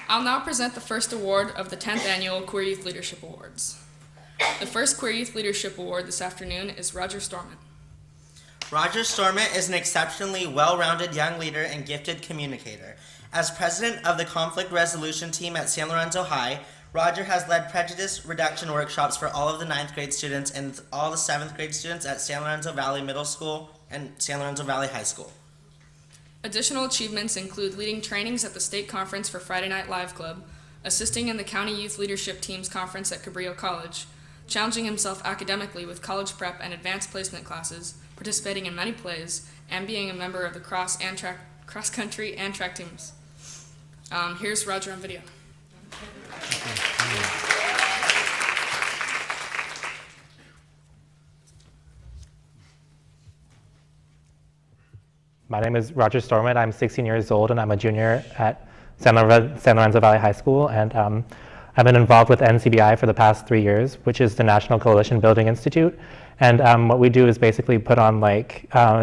I'll now present the first award of the 10th Annual Queer Youth Leadership Awards. The first Queer Youth Leadership Award this afternoon is Rodger Storment. Rodger Storment is an exceptionally well-rounded young leader and gifted communicator. As president of the conflict resolution team at San Lorenzo High, Rodger has led prejudice reduction workshops for all of the 9th grade students and all the 7th grade students at San Lorenzo Valley Middle School and San Lorenzo Valley High School. Additional achievements include leading trainings at the State Conference for Friday Night Live Club, assisting in the County Youth Leadership Team's conference at Cabrillo College, challenging himself academically with college prep and advanced placement classes, participating in many plays, and being a member of the cross-country and track teams. Here's Rodger on video. My name is Rodger Storment. I'm 16 years old and I'm a junior at San Lorenzo Valley High School, and I've been involved with NCBI for the past 3 years, which is the National Coalition Building Institute. And what we do is basically put on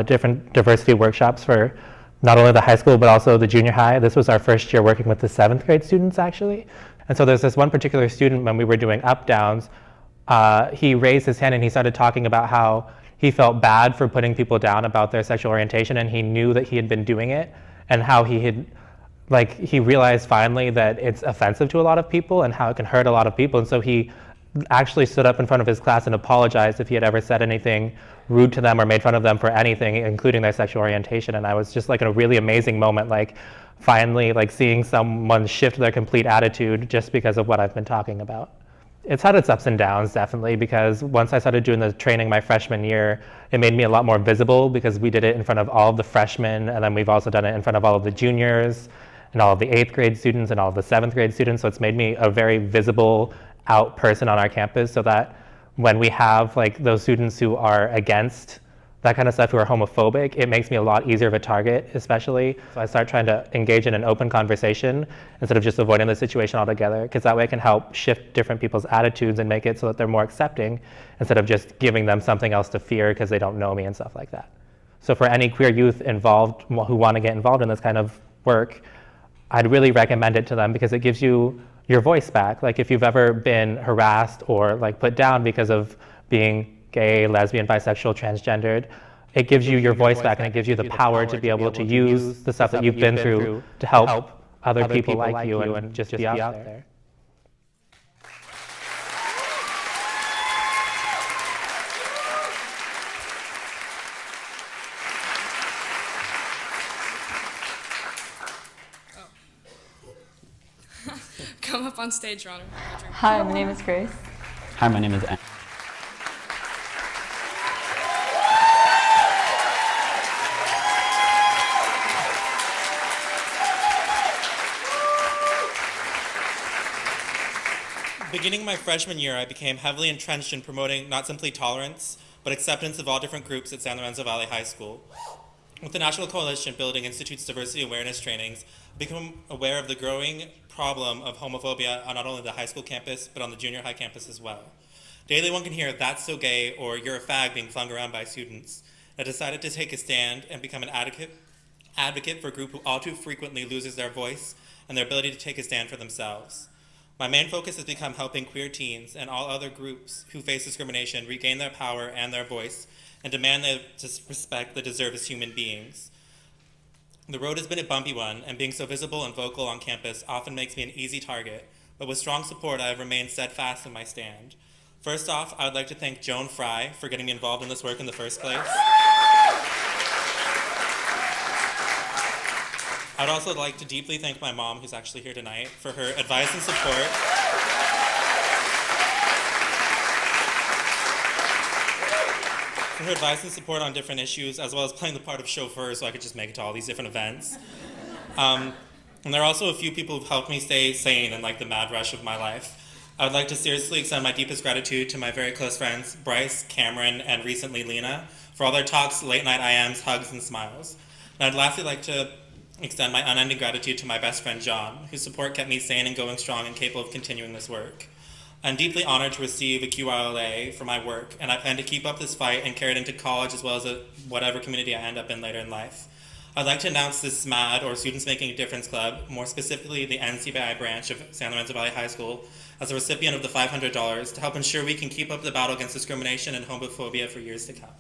different diversity workshops for not only the high school but also the junior high. This was our first year working with the 7th grade students actually. And so there's this one particular student, when we were doing up downs, he raised his hand and he started talking about how he felt bad for putting people down about their sexual orientation, and he knew that he had been doing it, and how he realized finally that it's offensive to a lot of people and how it can hurt a lot of people. And so he actually stood up in front of his class and apologized if he had ever said anything rude to them or made fun of them for anything, including their sexual orientation. And I was just in a really amazing moment, finally seeing someone shift their complete attitude just because of what I've been talking about. It's had its ups and downs, definitely, because once I started doing the training my freshman year, it made me a lot more visible because we did it in front of all of the freshmen, and then we've also done it in front of all of the juniors and all of the 8th grade students and all of the 7th grade students. So it's made me a very visible out person on our campus, so that when we have those students who are against that kind of stuff, who are homophobic, it makes me a lot easier of a target, especially. So I start trying to engage in an open conversation instead of just avoiding the situation altogether, because that way I can help shift different people's attitudes and make it so that they're more accepting instead of just giving them something else to fear because they don't know me and stuff like that. So for any queer youth involved who want to get involved in this kind of work, I'd really recommend it to them because it gives you your voice back. If you've ever been harassed or put down because of being gay, lesbian, bisexual, transgendered, it gives you your voice back, and it gives you the power to be able to use the stuff that you've been through to help other people like you and just be out there. Come up on stage, Rodger. Hi, my name is Grace. Hi, my name is Anne. Beginning my freshman year, I became heavily entrenched in promoting not simply tolerance, but acceptance of all different groups at San Lorenzo Valley High School. With the National Coalition Building Institute's diversity awareness trainings, I became aware of the growing problem of homophobia on not only the high school campus, but on the junior high campus as well. Daily one can hear "that's so gay" or "you're a fag" being flung around by students. I decided to take a stand and become an advocate for a group who all too frequently loses their voice and their ability to take a stand for themselves. My main focus has become helping queer teens and all other groups who face discrimination regain their power and their voice and demand the respect they deserve as human beings. The road has been a bumpy one, and being so visible and vocal on campus often makes me an easy target, but with strong support I have remained steadfast in my stand. First off, I would like to thank Joan Fry for getting me involved in this work in the first place. I'd also like to deeply thank my mom, who's actually here tonight, for her advice and support. For her advice and support on different issues, as well as playing the part of chauffeur so I could just make it to all these different events. And there are also a few people who've helped me stay sane in the mad rush of my life. I would like to seriously extend my deepest gratitude to my very close friends, Bryce, Cameron, and recently Lena, for all their talks, late night IMs, hugs, and smiles. And I'd lastly like to extend my unending gratitude to my best friend, John, whose support kept me sane and going strong and capable of continuing this work. I'm deeply honored to receive a QYLA for my work, and I plan to keep up this fight and carry it into college as well as whatever community I end up in later in life. I'd like to announce this SMAD, or Students Making a Difference Club, more specifically the NCBI branch of San Lorenzo Valley High School, as a recipient of the $500 to help ensure we can keep up the battle against discrimination and homophobia for years to come.